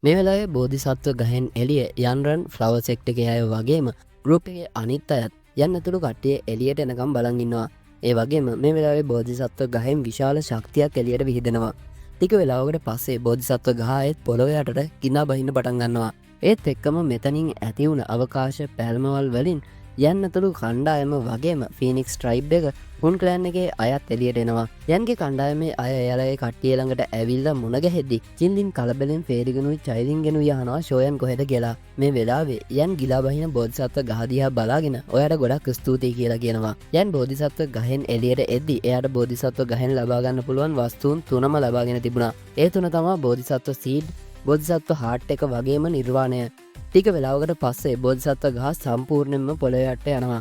මේ වෙලාවේ බෝධිසත්ව ගහෙන් එළිය යන්රන් ෆ්ලවර් සෙක්ට් එකේ අය වගේම ගෲප් එකේ අනිත් අයත් යන්නතුළු කට්ටිය එළියට එනකම් බලන් ඉන්නවා. ඒ වගේම මේ වෙලාවේ බෝධිසත්ව ගහෙන් විශාල ශක්තියක් එළියට විහිදෙනවා. ටික වෙලාවකට පස්සේ බෝධිසත්ව ගහ ආයෙත් පොළොව යටට කිඳා බහින්න පටන් ගන්නවා. ඒත් එක්කම මෙතනින් ඇති වුණ අවකාශ පැල්මවල් වලින් යන්නතුළු කණ්ඩායම වගේම ෆීනික්ස් ට්‍රයිබ් එක හුන් ක්ලෑන් එකේ අයත් එළියට එනවා. යන්ගේ කණ්ඩායමේ අය එයාලගේ කට්ටිය ළඟට ඇවිල්ලා මුණ ගැහෙද්දි චින්දින් කලබලෙන් ෆේරිගනුයි චෛලින්ගෙනුයි අහනවා ෂෝයන් කොහෙද කියලා. මේ වෙලාවේ යන් ගිලා බහින බෝධිසත්ව ගහ දිහා බලාගෙන ඔයාට ගොඩක් ස්තුතියි කියලා කියනවා. යන් බෝධිසත්ව ගහෙන් එළියට එද්දි එයාට බෝධිසත්ව ගහෙන් ලබා ගන්න පුළුවන් වස්තුන් තුනම ලබාගෙන තිබුණා. ඒ තුන තමයි බෝධිසත්ව සීඩ්, බෝධිසත්ව හාර්ට් එක වගේම නිර්වාණය. ටික වෙලාවකට පස්සේ බෝධිසත්ව ගහ සම්පූර්ණයෙන්ම පොළොව යට යනවා.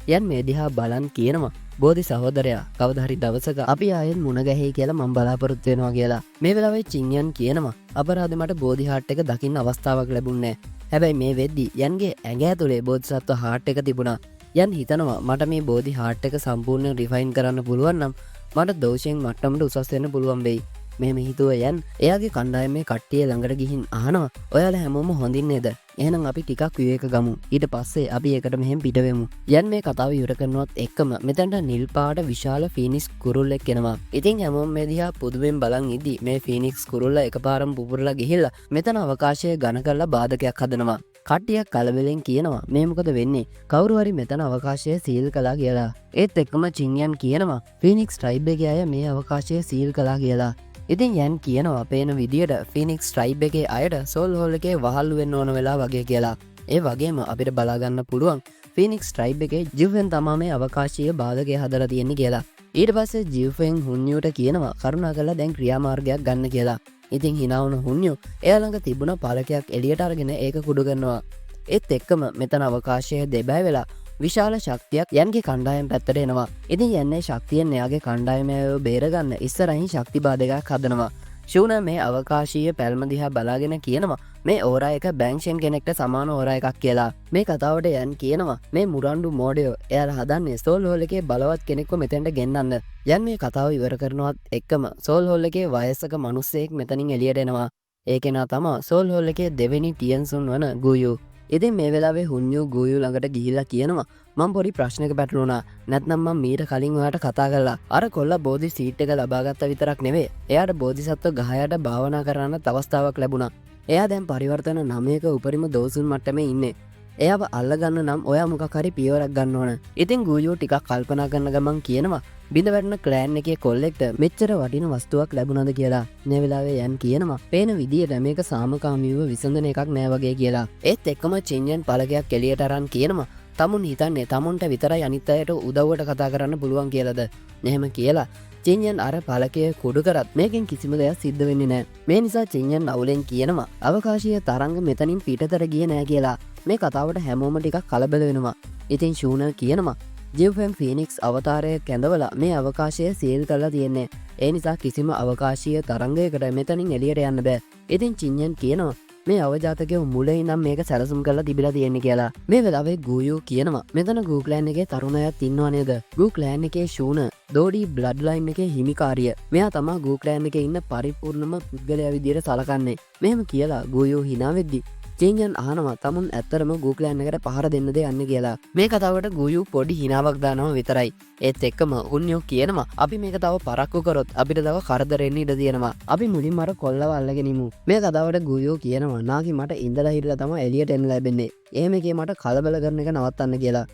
යන් මේ දිහා බලන් කියනවා බෝධි සහෝදරයා කවදා හරි දවසක අපි ආයෙත් මුණ ගැහෙයි කියලා මම බලාපොරොත්තු වෙනවා කියලා. මේ වෙලාවේ චින්යන් කියනවා අපරාධේ මට බෝධි හාර්ට් එක දකින්න අවස්ථාවක් ලැබුණේ නැහැ. හැබැයි මේ වෙද්දි යන්ගේ ඇඟ ඇතුලේ බෝධිසත්ව හාර්ට් එක තිබුණා. යන් හිතනවා මට මේ බෝධි හාර්ට් එක සම්පූර්ණයෙන් රිෆයින් කරන්න පුළුවන් නම් මට දෝෂයෙන් මට්ටමට උසස් වෙන්න පුළුවන් වෙයි. මෙහෙම හිතුව යන් එයාගේ කණ්ඩායමේ කට්ටිය ළඟට ගිහින් අහනවා ඔයාලා හැමෝම හොඳින් නේද? එහෙනම් අපි ටිකක් විවේක ගමු. ඊට පස්සේ අපි ඒකට මෙහෙම පිට වෙමු. යන් මේ කතාව ඉවර කරනවත් එක්කම මෙතනට නිල් පාට විශාල ෆීනික්ස් කුරුල්ලෙක් එනවා. ඉතින් හැමෝම මේ දිහා පුදුමෙන් බලන් ඉදි මේ ෆීනික්ස් කුරුල්ලා එකපාරම පුපුරලා ගිහිල්ලා මෙතන අවකාශය ඝන කරලා බාධකයක් හදනවා. කට්ටියක් කලබලෙන් කියනවා මේ මොකද වෙන්නේ? කවුරු හරි මෙතන අවකාශය සීල් කළා කියලා. ඒත් එක්කම චින්යන් කියනවා ෆීනික්ස් ට්‍රයිබ් එකේ අය මේ අවකාශය සීල් කළා කියලා. ඉතින් යන් කියනවා පේන විදියට ෆීනික්ස් ට්‍රයිබ් එකේ අයට සෝල් හෝල් එකේ වහල්ලු වෙන්න ඕන වෙලා වගේ කියලා. ඒ වගේම අපිට බලා ගන්න පුළුවන් ෆීනික්ස් ට්‍රයිබ් එකේ ජිව්ෆෙන් තමයි මේ අවකාශීය බාධකය හදලා තියෙන්නේ කියලා. ඊට පස්සේ ජිව්ෆෙන් හුන්යුට කියනවා කරුණාකරලා දැන් ක්‍රියාමාර්ගයක් ගන්න කියලා. ඉතින් hina වුණ හුන්යු එයා ළඟ තිබුණ පළකයක් එළියට අරගෙන ඒක කුඩු කරනවා. ඒත් එක්කම මෙතන අවකාශය දෙබෑ වෙලා විශාල ශක්තියක් යන්ගේ කණ්ඩායම් පැත්තට එනවා. ඉතින් යන්නේ ශක්තියෙන් එයාගේ කණ්ඩායමව බේරගන්න ඉස්සරහින් ශක්ති බාධකයක් හදනවා. ෂූන මේ අවකාශීය පැල්ම දිහා බලාගෙන කියනවා මේ ඕරා එක බැංක්ෂන් කෙනෙක්ට සමාන ඕරා එකක් කියලා. මේ කතාවට යන් කියනවා මේ මුරණ්ඩු මෝඩයෝ එයාලා හදන්නේ සෝල් හෝල් එකේ බලවත් කෙනෙක්ව මෙතෙන්ට ගෙන්නන්න. යන් මේ කතාව ඉවර කරනවත් එක්කම සෝල් හෝල් එකේ වයසක මිනිස්සෙක් මෙතනින් එළියට එනවා. ඒ කෙනා තමයි සෝල් හෝල් එකේ දෙවෙනි ටියන්සුන් වන ගුයු. ඉතින් මේ වෙලාවේ හුන්යු ගුයු ළඟට ගිහිල්ලා කියනවා මම පොඩි ප්‍රශ්නයක පැටලුණා. නැත්නම් මම මීට කලින් ඔයාට කතා කළා. අර කොල්ලා බෝධි සීට් එක ලබා ගත්ත විතරක් නෙවෙයි. එයාට බෝධිසත්ව ගහයට භාවනා කරන්නත් අවස්ථාවක් ලැබුණා. එයා දැන් පරිවර්තන 9ක උපරිම දෝසුන් මට්ටමේ ඉන්නේ. එයාව අල්ලගන්න නම් ඔයා මොකක් හරි පියවරක් ගන්න ඕන. ඉතින් ගුයු ටිකක් කල්පනා කරන ගමන් කියනවා බිඳ වැටෙන ක්ලෑන් එකේ කොල්ලෙක්ට මෙච්චර වටින වස්තුවක් ලැබුණාද කියලා. මේ වෙලාවේ යන් කියනවා පේන විදියට මේක සාමකාමීව විසඳන එකක් නෑ වගේ කියලා. ඒත් එක්කම චින්යන් පළකයක් එළියට අරන් කියනවා තමුන් හිතන්නේ තමුන්ට විතරයි අනිත් අයට උදව්වට කතා කරන්න පුළුවන් කියලාද? එහෙම කියලා චින්යන් අර පළකය කුඩු කරත් මේකෙන් කිසිම දෙයක් සිද්ධ වෙන්නේ නෑ. මේ නිසා චින්යන් අවුලෙන් කියනවා අවකාශීය තරංග මෙතනින් පිටතට ගියේ නෑ කියලා. මේ කතාවට හැමෝම ටිකක් කලබල වෙනවා. ඉතින් ෂූනර් කියනවා ජිව්ෆෙන් ෆීනික්ස් අවතාරය කැඳවලා මේ අවකාශය සීල් කරලා තියෙන්නේ. ඒ නිසා කිසිම අවකාශීය තරංගයකට මෙතනින් එළියට යන්න බෑ. ඉතින් චින්යන් කියනවා මේ අවජාතකයෝ මුලින් ඉඳන් මේක සැලසුම් කරලා තිබිලා තියෙන්නේ කියලා. මේ වෙලාවේ ගූයු කියනවා මෙතන ගූ ක්ලෑන් එකේ තරුණයත් ඉන්නව නේද? ගූ ක්ලෑන් එකේ ෂූනර් දෝඩි බ්ලඩ් ලයින් එකේ හිමිකාරිය. මෙයා තමයි ගූ ක්ලෑන් එකේ ඉන්න පරිපූර්ණම පුද්ගලයා විදියට සලකන්නේ. මෙහෙම කියලා ගූයු hina වෙද්දි චින්යන් අහනවා තමුන් ඇත්තරම ගූ ක්ලෑන් එකට පහර දෙන්නද යන්නේ කියලා. මේ කතාවට ගූයු පොඩි හිනාවක් දානවා විතරයි. ඒත් එක්කම හුන්යෝ කියනවා අපි මේක තව පරක්කු කරොත් අපිට තව කරදර එන්න ඉඩ තියෙනවා. අපි මුලින්ම අර කොල්ලව අල්ලගෙන ඉමු. මේ කතාවට ගූයෝ කියනවා නාකි මට ඉඳලා හිටලා තමයි එළියට එන්න ලැබෙන්නේ. එහෙම එකේ මට කලබල කරන එක නවත්තන්න කියලා.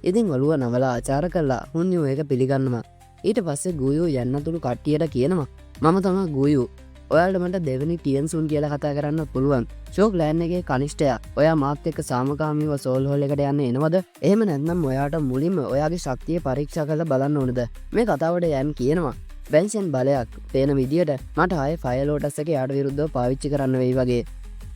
ඉතින් ඔළුව නවලා ආචාර කළා හුන්යෝ ඒක පිළිගන්නවා. ඊට පස්සේ ගූයෝ යන්නතුළු කට්ටියට කියනවා මම තමයි ගූයෝ. ඔයාලට මට දෙවෙනි ටියන්සුන් කියලා කතා කරන්න පුළුවන්. ෂෝ ක්ලෑන් එකේ කනිෂ්ඨයා ඔයා මාත් එක්ක සාමකාමීව සෝල් හෝල් එකට යන්න එනවද? එහෙම නැත්නම් ඔයාට මුලින්ම ඔයාගේ ශක්තිය පරීක්ෂා කරලා බලන්න ඕනද? මේ කතාවට යන් කියනවා බෙන්ෂන් බලයක් පේන විදියට මට ආයේ ෆයර් ලෝටස් එකේ යාට විරුද්ධව පාවිච්චි කරන්න වෙයි වගේ.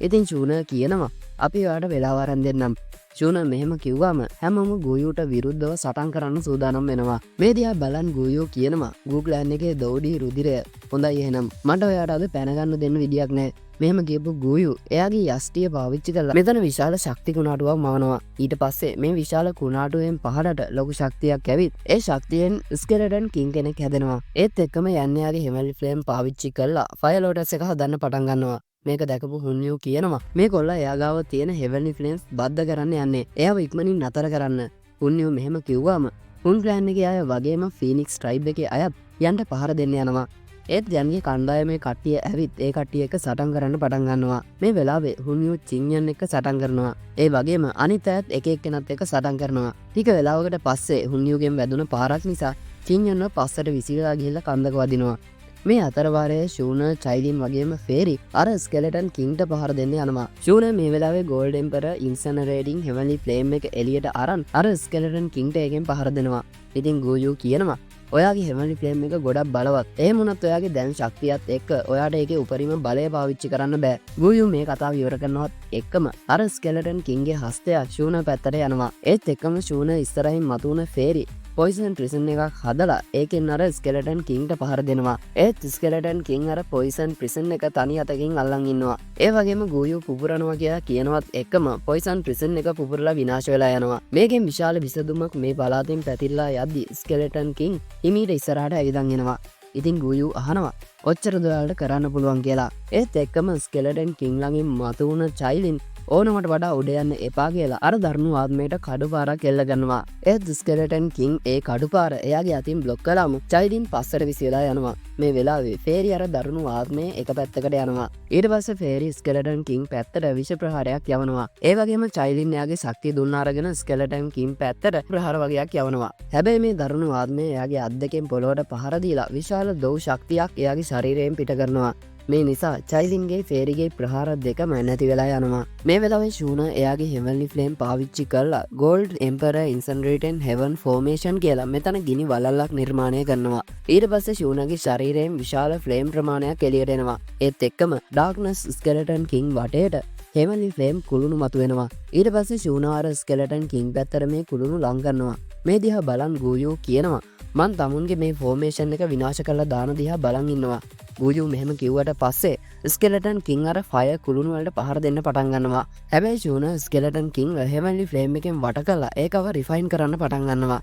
ඉතින් ෂූනර් කියනවා අපි ඔයාට වෙලාව අරන් දෙන්නම්. ෂූනර් මෙහෙම කිව්වම හැමෝම ගූයුට විරුද්ධව සටන් කරන්න සූදානම් වෙනවා. මේ දිහා බලන් ගූයෝ කියනවා ගූ ක්ලෑන් එකේ දෝඩි රුධිරය හොඳයි එහෙනම් මට ඔයාට අද පැන ගන්න දෙන්න විදියක් නැහැ. මෙහෙම කියපු ගූයු එයාගේ යෂ්ටිය පාවිච්චි කරලා මෙතන විශාල ශක්ති කුණාටුවක් මවනවා. ඊට පස්සේ මේ විශාල කුණාටුවෙන් පහළට ලොකු ශක්තියක් ඇවිත් ඒ ශක්තියෙන් ස්කෙලටන් කිං කෙනෙක් හැදෙනවා. ඒත් එක්කම යන්නේ යාගේ හෙමලි ෆ්ලේම් පාවිච්චි කරලා ෆයර් ලෝටස් එක හදන්න පටන් ගන්නවා. මේක දැකපු හුන්නියෝ කියනවා මේ කොල්ලා එයා ගාව තියෙන හෙවන්ලි ෆ්ලේම්ස් බද්ධ කරන්න යන්නේ. එයාව ඉක්මනින් නතර කරන්න. හුන්නියෝ මෙහෙම කිව්වාම හුන් ක්ලෑන් එකේ අය වගේම ෆීනික්ස් ට්‍රයිබ් එකේ අයත් යන්ට පහර දෙන්න යනවා. ඒත් යන්ගේ කණ්ඩායමේ කට්ටිය ඇවිත් ඒ කට්ටිය එක සටන් කරන්න පටන් ගන්නවා. මේ වෙලාවේ හුන්නියෝ චින්යන් එක්ක සටන් කරනවා. ඒ වගේම අනිත් අයත් එක එක්කෙනත් එක්ක සටන් කරනවා. ටික වෙලාවකට පස්සේ හුන්නියෝගෙන් වැදුන පාරක් නිසා චින්යන්ව පස්සට විසිරලා ගිහිල්ලා කන්දක වදිනවා. මේ අතරවාරයේ ෂූන චයිලින් වගේම ෆේරි අර ස්කෙලටන් කින්ට පහර දෙන්න යනවා. ෂූන මේ වෙලාවේ ගෝල්ඩ් එම්පරර් ඉන්සනරේටින් හෙවන්ලි ෆ්ලේම් එක එළියට අරන් අර ස්කෙලටන් කින්ට එකෙන් පහර දෙනවා. ඉතින් ගෝයු කියනවා ඔයාගේ හෙවන්ලි ෆ්ලේම් එක ගොඩක් බලවත්. එහෙම වුණත් ඔයාගේ දැන් ශක්තියත් එක්ක ඔයාට ඒකේ උපරිම බලය පාවිච්චි කරන්න බෑ. ගෝයු මේ කතාව ඉවර කරනවත් එක්කම අර ස්කෙලටන් කින්ගේ හස්තය ෂූන පැත්තට යනවා. ඒත් එක්කම ෂූන ඉස්සරහින් මතුවන ෆේරි පොයිසන් ප්‍රිසන් එකක් හදලා ඒකෙන් අර ස්කෙලටන් කින්ට පහර දෙනවා. ඒත් ස්කෙලටන් කින් අර පොයිසන් ප්‍රිසන් එක තනි අතකින් අල්ලන් ඉන්නවා. ඒ වගේම ගෝයු පුපුරනවා කියලා කියනවත් එක්කම පොයිසන් ප්‍රිසන් එක පුපුරලා විනාශ වෙලා යනවා. මේකෙන් විශාල විසඳුමක් මේ පළාතෙන් පැතිරලා යද්දි ස්කෙලටන් කින් හිමීට ඉස්සරහට ඇවිදන් එනවා. ඉතින් ගෝයු අහනවා ඔච්චර දොයාලට කරන්න පුළුවන් කියලා. ඒත් එක්කම ස්කෙලටන් කින් ළඟින් මතුවුන චයිලින් ඕනමට වඩා උඩ යන්න එපා කියලා අර දරුණු ආත්මයට කඩුපාරක් එල්ල ගන්නවා. ඒත් ස්කෙලටන් කින් ඒ කඩුපාර එයාගේ අතින් බ්ලොක් කළාම චයිලින් පස්සට විසිරලා යනවා. මේ වෙලාවේ ෆේරි අර දරුණු ආත්මය එක පැත්තකට යනවා. ඊට පස්සේ ෆේරි ස්කෙලටන් කින් පැත්තට විෂ ප්‍රහාරයක් යවනවා. ඒ වගේම චයිලින් එයාගේ ශක්තිය දුන්න අරගෙන ස්කෙලටන් කින් පැත්තට ප්‍රහාර වගේක් යවනවා. හැබැයි මේ දරුණු ආත්මය එයාගේ අත් දෙකෙන් පොළොවට පහර දීලා විශාල දොව් ශක්තියක් එයාගේ ශරීරයෙන් පිට කරනවා. මේ නිසා චයිලින්ගේ ෆේරිගේ ප්‍රහාර දෙකම නැති වෙලා යනවා. මේ වෙලාවේ ෂූන එයාගේ හෙවන්ලි ෆ්ලේම් පාවිච්චි කරලා ගෝල්ඩ් එම්පරර් ඉන්සනරේටන් හෙවන් ෆෝමේෂන් කියලා මෙතන ගිනි වලල්ලක් නිර්මාණය කරනවා. ඊට පස්සේ ෂූනගේ ශරීරයෙන් විශාල ෆ්ලේම් ප්‍රමාණයක් එළියට එනවා. ඒත් එක්කම ඩාර්ක්නස් ස්කෙලටන් කින් වටේට හෙවන්ලි ෆ්ලේම් කුළුණු මතුවෙනවා. ඊට පස්සේ ෂූන අර ස්කෙලටන් කින් පැත්තට මේ කුළුණු ලං කරනවා. මේ දිහා බලන් ගෝයෝ කියනවා මන් තමුන්ගේ මේ ෆෝමේෂන් එක විනාශ කරලා දාන දිහා බලන් ඉන්නවා. ගෝයු මෙහෙම කිව්වට පස්සේ ස්කෙලටන් කින් අර ෆයර් කුළුණු වලට පහර දෙන්න පටන් ගන්නවා. හැබැයි ෂූන ස්කෙලටන් කින් හෙවන්ලි ෆ්ලේම් එකෙන් වට කරලා ඒකව රිෆයින් කරන්න පටන් ගන්නවා.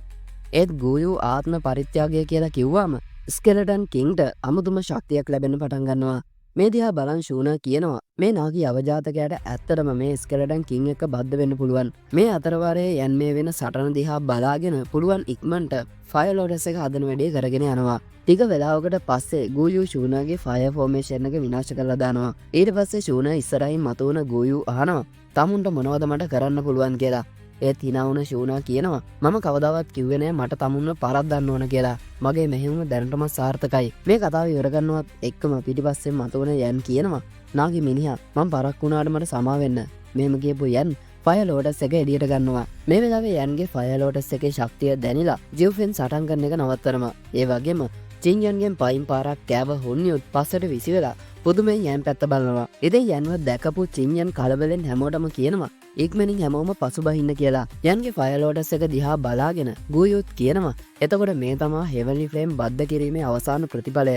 ඒත් ගෝයු ආත්ම පරිත්‍යාගය කියලා කිව්වම ස්කෙලටන් කින්ට අමුතුම ශක්තියක් ලැබෙන්න පටන් ගන්නවා. මේ දිහා බලන් ෂූන කියනවා මේ නාගී අවජාතකයට ඇත්තටම මේ ස්කෙලටන් කින් එක බද්ධ වෙන්න පුළුවන්. මේ අතරවාරයේ යන් මේ වෙන සටන දිහා බලාගෙන පුළුවන් ඉක්මනට ෆයර් ලෝඩස් එක හදන වැඩේ කරගෙන යනවා. ටික වෙලාවකට පස්සේ ගෝයු ෂූනගේ ෆයර් ෆෝමේෂන් එක විනාශ කරලා දානවා. ඊට පස්සේ ෂූන ඉස්සරහින් මතුවන ගෝයු අහනවා තමුන්ට මොනවද මට කරන්න පුළුවන් කියලා. ඒත් හිනාවුන ෂූන කියනවා මම කවදාවත් කිව්වේ නෑ මට තමුන්ව පරද්දන්න ඕන කියලා. මගේ මෙහෙයුම දැනටම සාර්ථකයි. මේ කතාව ඉවර කරනවත් එක්කම පිටිපස්සෙන් මතුවන යන් කියනවා නාගි මිනිහා මම පරක් වුණාට මට සමා වෙන්න. මෙහෙම කියපු යන් ෆයර් ලෝඩස් එක එළියට ගන්නවා. මේ වෙලාවේ යන්ගේ ෆයර් ලෝඩස් එකේ ශක්තිය දැනිලා ජිව්ෆෙන් සටන් කරන එක නවත්තනවා. ඒ වගේම චින්යන්ගෙන් පයින් පාරක් කෑව හුන්නියොත් පස්සට විසිවෙලා පුදුමෙන් යන් පැත්ත බලනවා. ඉතින් යන්ව දැකපු චින්යන් කලබලෙන් හැමෝටම කියනවා ඉක්මනින් හැමෝම පසුබහින්න කියලා. යන්ගේ ෆයර් ලෝඩස් එක දිහා බලාගෙන ගෝයුත් කියනවා එතකොට මේ තමා හෙවන්ලි ෆ්ලේම් බද්ධ කිරීමේ අවසාන ප්‍රතිඵලය.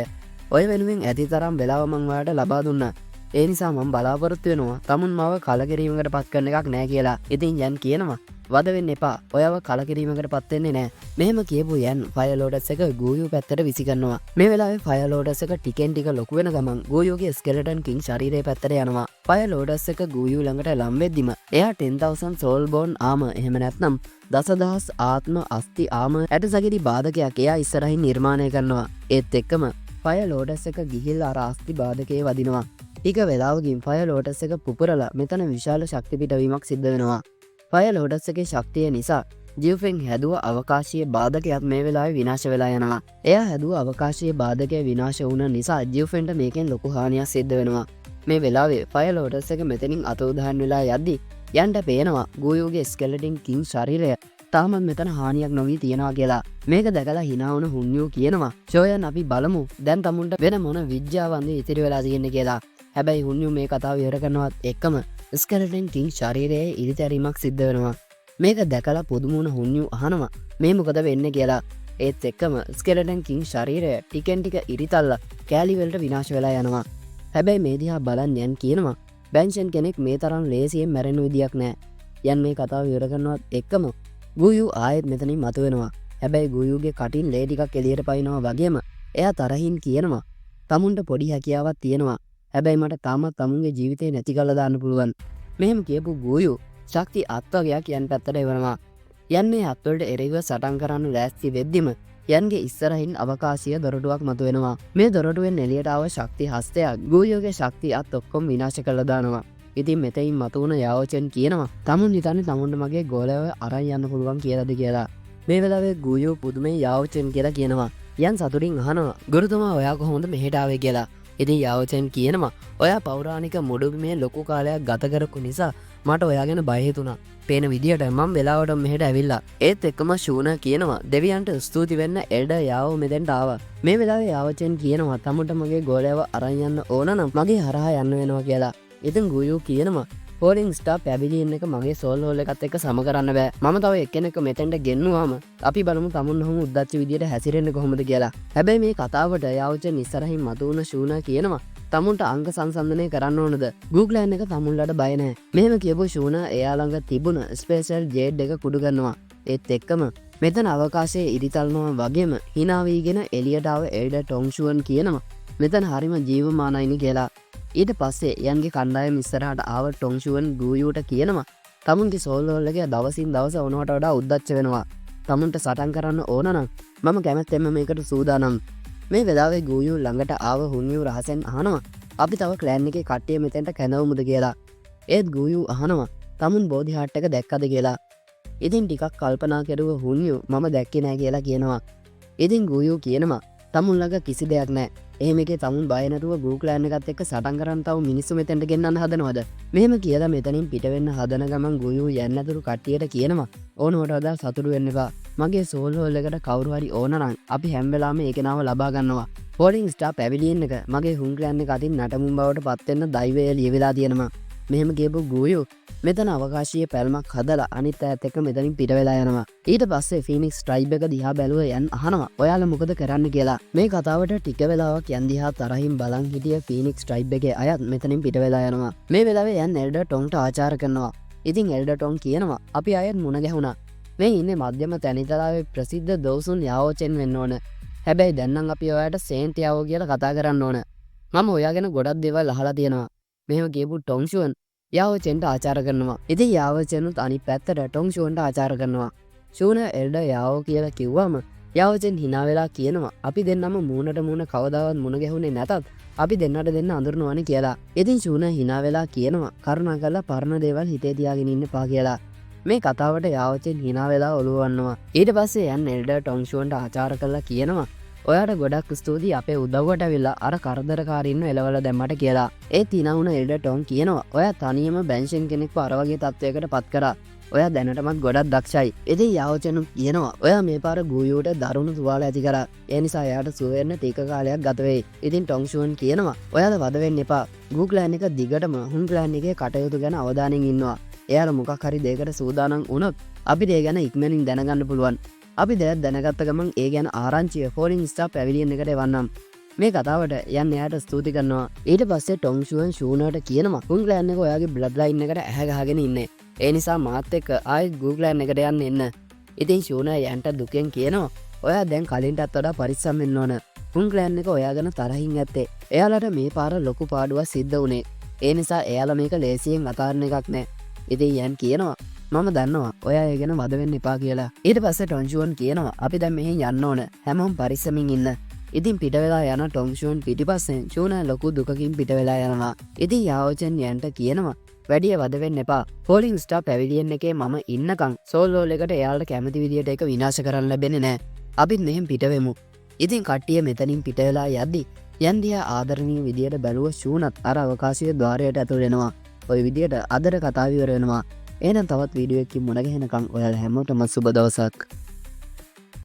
ඔය වෙනුවෙන් ඇති තරම් වෙලාව මං ඔයාලට ලබා දුන්නා. ඒ නිසා මම බලාපොරොත්තු වෙනවා තමුන් මාව කලකිරීමකට පත් කරන එකක් නෑ කියලා. ඉතින් යන් කියනවා වද වෙන්න එපා. ඔයව කලකිරීමකට පත් වෙන්නේ නෑ. මෙහෙම කියපු යන් ෆයර් ලෝඩස් එක ගෝයු පැත්තට විසි කරනවා. මේ වෙලාවේ ෆයර් ලෝඩස් එක ටිකෙන් ටික ලොකු වෙන ගමන් ගෝයුගේ ස්කෙලටන් කින් ශරීරය පැත්තට යනවා. ෆයර් ලෝඩස් එක ගෝයු ළඟට ලම් වෙද්දිම එයා 10000 සෝල් බෝන් ආම එහෙම නැත්නම් දසදහස් ආත්ම අස්ති ආම ඇටසගිරි බාධකයක් එයා ඉස්සරහින් නිර්මාණය කරනවා. ඒත් එක්කම ෆයර් ලෝඩස් එක ගිහිල්ලා අර අස්ති බාධකයේ වදිනවා. ටික වෙලාවකින් ෆයර් ලෝඩස් එක පුපුරලා මෙතන විශාල ශක්ති පිටවීමක් සිද්ධ වෙනවා. ෆයර් ලෝඩස් එකේ ශක්තිය නිසා ජිව්ෆෙන් හැදුව අවකාශීය බාධකයක් මේ වෙලාවේ විනාශ වෙලා යනවා. එයා හැදුව අවකාශීය බාධකය විනාශ වුණ නිසා ජිව්ෆෙන්ට මේකෙන් ලොකු හානියක් සිද්ධ වෙනවා. මේ වෙලාවේ ෆයර් ලෝඩස් එක මෙතනින් අත උදාහන් වෙලා යද්දි යන්ට පේනවා ගෝයුගේ ස්කෙලටන් කින් ශරීරය තාමත් මෙතන හානියක් නොවී තියෙනවා කියලා. මේක දැකලා hina වුණ හුන්නියෝ කියනවා ෂෝයන් අපි බලමු දැන් තමුන්ට වෙන මොන විද්‍යාවන්ද ඉතිරි වෙලා තියෙන්නේ කියලා. හැබැයි හුන්නියෝ මේ කතාව ඉවර කරනවත් එක්කම ස්කෙලටන් කින් ශරීරයේ ඉරිතැරීමක් සිද්ධ වෙනවා. මේක දැකලා පුදුම වුණ හුන්නියෝ අහනවා මේ මොකද වෙන්නේ කියලා. ඒත් එක්කම ස්කෙලටන් කින් ශරීරය ටිකෙන් ටික ඉරිතල්ලා කෑලි වලට විනාශ වෙලා යනවා. හැබැයි මේ දිහා බලන් යන් කියනවා බෙන්ෂන් කෙනෙක් මේ තරම් ලේසියෙන් මැරෙන්න විදියක් නැහැ. යන් මේ කතාව ඉවර කරනවත් එක්කම ගෝයු ආයෙත් මෙතනින් මතුවෙනවා. හැබැයි ගෝයුගේ කටින් ලේ ටිකක් එළියට පයින්නවා වගේම එයා තරහින් කියනවා තමුන්ට පොඩි හැකියාවක් තියෙනවා. හැබැයි මට තාමත් තමුන්ගේ ජීවිතේ නැති කරලා දාන්න පුළුවන්. මෙහෙම කියපු ගෝයෝ ශක්ති අත්වගයක් යන් පැත්තට එවනවා. යන් මේ අත්වලට එරෙහිව සටන් කරන්න ලෑස්ති වෙද්දිම යන්ගේ ඉස්සරහින් අවකාශීය දොරටුවක් මතුවෙනවා. මේ දොරටුවෙන් එළියට ආව ශක්ති හස්තයක් ගෝයෝගේ ශක්ති අත් ඔක්කොම විනාශ කරලා දානවා. ඉතින් මෙතෙයින් මතුවන යාවචන් කියනවා තමුන් හිතන්නේ තමුන්ට මගේ ගෝලයව අරන් යන්න පුළුවන් කියලාද කියලා. මේ වෙලාවේ ගෝයෝ පුදුමේ යාවචන් කියලා කියනවා. යන් සතුටින් අහනවා ගුරුතුමා ඔයා කොහොමද මෙහෙට ආවේ කියලා. ඉතින් යාවචන් කියනවා ඔයා පෞරාණික මුඩුබිමේ ලොකු කාලයක් ගත කරපු නිසා මට ඔයා ගැන බය හිතුණා. පේන විදියට මම වෙලාවට මෙහෙට ඇවිල්ලා. ඒත් එක්කම ෂූනා කියනවා දෙවියන්ට ස්තුති වෙන්න එල්ඩ යාව මෙතෙන්ට ආවා. මේ වෙලාවේ යාවචන් කියනවා තමුන්ට මගේ ගෝලයව අරන් යන්න ඕන නම් මගේ හරහා යන්න වෙනවා කියලා. ඉතින් ගෝයෝ කියනවා ෆෝලින් ස්ටාර් පැවිලියන් එක මගේ සෝල් හෝල් එකත් එක්ක සම කරන්න බෑ. මම තව එක්කෙනෙක් මෙතෙන්ට ගෙන්නුවාම අපි බලමු තමුන් ඔහොම උද්දච්ච විදියට හැසිරෙන්නේ කොහොමද කියලා. හැබැයි මේ කතාවට යාවචන් ඉස්සරහින් මතුවන ෂූනා කියනවා තමුන්ට අංග සංසන්දනය කරන්න ඕනද? Google එක තමුන්ලට බය නැහැ. මෙහෙම කියපු ෂූනා එයා ළඟ තිබුණ ස්පෙෂල් ජෙට් එක කුඩු කරනවා. ඒත් එක්කම මෙතන අවකාශයේ ඉරිතල්නවා වගේම hina වීගෙන එළියට ආව එල්ඩර් ටොන්ග්ෂුවන් කියනවා මෙතන හරිම ජීවමානයිනි කියලා. ඊට පස්සේ යන්ගේ කණ්ඩායම ඉස්සරහට ආව ටොන්ග්ෂුවන් ගෝයෝට කියනවා තමුන්ගේ සෝල් හෝල් එකේ දවසින් දවස උනවට වඩා උද්දච්ච වෙනවා. තමුන්ට සටන් කරන්න ඕන නම් මම කැමැත්තෙන්ම මේකට සූදානම්. මේ වෙලාවේ ගෝයෝ ළඟට ආව හුන්යු රහසෙන් අහනවා අපි තව ක්ලෑන් එකේ කට්ටිය මෙතෙන්ට කැඳවමුද කියලා. ඒත් ගෝයෝ අහනවා තමුන් බෝධි හට් එක දැක්කද කියලා. ඉතින් ටිකක් කල්පනා කරුව හුන්යු මම දැක්කේ නෑ කියලා කියනවා. ඉතින් ගෝයෝ කියනවා තමුන් ළඟ කිසි දෙයක් නෑ. එහෙම එකේ තමුන් බය නැතුව Google එකත් එක්ක සටන් කරන් තව මිනිස්සු මෙතෙන්ට ගෙන්නන්න හදනවද? මෙහෙම කියලා මෙතනින් පිට වෙන්න හදන ගමන් ගෝයෝ යන්න ඇතුළු කට්ටියට කියනවා ඕනවට වඩා සතුටු වෙන්න එපා. මගේ සෝල් හෝල් එකට කවුරු හරි ඕන නම් අපි හැම වෙලාවෙම ඒ කෙනාව ලබා ගන්නවා. ෆෝලින් ස්ටාර් පැවිලියන් එක මගේ හුන් ක්ලෑන් එක අතින් නටමුන් බවට පත් වෙන්න දෛවය ලියවිලා තියෙනවා. මෙහෙම කියපු ගෝයෝ මෙතන අවකාශීය පැල්මක් හදලා අනිත් අයත් එක්ක මෙතනින් පිට වෙලා යනවා. ඊට පස්සේ ෆීනික්ස් ට්‍රයිබ් එක දිහා බැලුව යන් අහනවා ඔයාලා මොකද කරන්න කියලා. මේ කතාවට ටික වෙලාවක් යන් දිහා තරහින් බලන් හිටිය ෆීනික්ස් ට්‍රයිබ් එකේ අයත් මෙතනින් පිට වෙලා යනවා. මේ වෙලාවේ යන් එල්ඩර් ටොන්ට ආචාර කරනවා. ඉතින් එල්ඩර් ටොන් කියනවා අපි අයත් මුණ ගැහුණා. මේ ඉන්නේ මධ්‍යම තැනිතලාවේ ප්‍රසිද්ධ දවසුන් යාවචෙන් වෙන්න ඕන. හැබැයි දැන් නම් අපි ඔයාලට සේන්ට් යාවෝ කියලා කතා කරන්න ඕන. මම ඔයා ගැන ගොඩක් දේවල් අහලා තියෙනවා. මෙහෙම කියපු ටොන්ෂුවන් යාවචෙන්ට ආචාර කරනවා. ඉතින් යාවචෙනුත් අනිත් පැත්තට ටොන්ෂුවන්ට ආචාර කරනවා. ෂූනා එල්ඩර් යාවෝ කියලා කිව්වම යාවචෙන් hina වෙලා කියනවා අපි දෙන්නම මූණට මූණ කවදාවත් මුණ ගැහුනේ නැතත් අපි දෙන්නට දෙන්න අඳුරනවානේ කියලා. ඉතින් ෂූනා hina වෙලා කියනවා කරුණාකරලා පරණ දේවල් හිතේ තියාගෙන ඉන්න එපා කියලා. මේ කතාවට යාවචෙන් hina වෙලා ඔළුව වන්නවා. ඊට පස්සේ යන් එල්ඩර් ටොන්ෂුවන්ට ආචාර කරලා කියනවා ඔයාට ගොඩක් ස්තුතියි අපේ උදව්වට ඇවිල්ලා අර කරදරකාරීන්ව එලවලා දැම්මට කියලා. ඒත් hina වුණ එල්ඩර් ටොන් කියනවා ඔයා තනියම බැන්ෂන් කෙනෙක්ව අර වගේ තත්වයකට පත් කරා. ඔයා දැනටමත් ගොඩක් දක්ෂයි. ඉතින් යාවචනු කියනවා ඔයා මේ පාර ගෝයෝට දරුණු තුවාල ඇති කරා. ඒ නිසා එයාට සුව වෙන්න ටික කාලයක් ගත වෙයි. ඉතින් ටොන්ග්ෂුවන් කියනවා ඔයාලා වද වෙන්න එපා. Google එක දිගටම හුන් ප්ලෑන් එකේ කටයුතු ගැන අවධානයෙන් ඉන්නවා. එයාලා මොකක් හරි දෙයකට සූදානම් වුණොත් අපිට ඒ ගැන ඉක්මනින් දැනගන්න පුළුවන්. අපි දෙයක් දැනගත්ත ගමන් ඒ ගැන ආරංචිය ෆෝලින් ස්ටාර් පැවිලියන් එකට එවන්නම්. මේ කතාවට යන් එයාට ස්තුති කරනවා. ඊට පස්සේ ටොන්ග්ෂුවන් ෂූනාට කියනවා හුන් ප්ලෑන් එක ඔයාගේ බ්ලඩ් ලයින් එකට ඇහැ ගහගෙන ඉන්නේ. ඒ නිසා මාත් එක්ක ආයෙත් Google එකට යන්න එන්න. ඉතින් ෂූනා යන්ට දුකෙන් කියනවා ඔයා දැන් කලින්ටත් වඩා පරිස්සම් වෙන්න ඕන. හුන් ප්ලෑන් එක ඔයා ගැන තරහින් ඇත්තේ. එයාලට මේ පාර ලොකු පාඩුවක් සිද්ධ වුණේ. ඒ නිසා එයාලා මේක ලේසියෙන් අතාරින එකක් නෑ. ඉතින් යන් කියනවා මම දන්නවා ඔයා ඒ ගැන වද වෙන්න එපා කියලා. ඊට පස්සේ ටොන්ග්ෂුවන් කියනවා අපි දැන් මෙහෙන් යන්න ඕන. හැමෝම පරිස්සමින් ඉන්න. ඉතින් පිට වෙලා යන ටොන්ග්ෂුවන් පිටිපස්සෙන් ෂූනා ලොකු දුකකින් පිට වෙලා යනවා. ඉතින් යාවචන් යන්ට කියනවා වැඩිය වද වෙන්න එපා. ෆෝලින් ස්ටාර් පැවිලියන් එකේ මම ඉන්නකම් සෝල් හෝල් එකට එයාලට කැමති විදියට ඒක විනාශ කරන්න ලැබෙන්නේ නැහැ. අපිත් මෙහෙන් පිට වෙමු. ඉතින් කට්ටිය මෙතනින් පිට වෙලා යද්දි යන් දිහා ආදරණීය විදියට බැලුව ෂූනත් අර අවකාශීය ద్వාරයට ඇතුල් වෙනවා. ওই විදියට අදට කතාව ඉවර වෙනවා. එහෙනම් තවත් වීඩියෝ එකකින් මුණ ගැහෙනකම් ඔයාලා හැමෝටම සුබ දවසක්.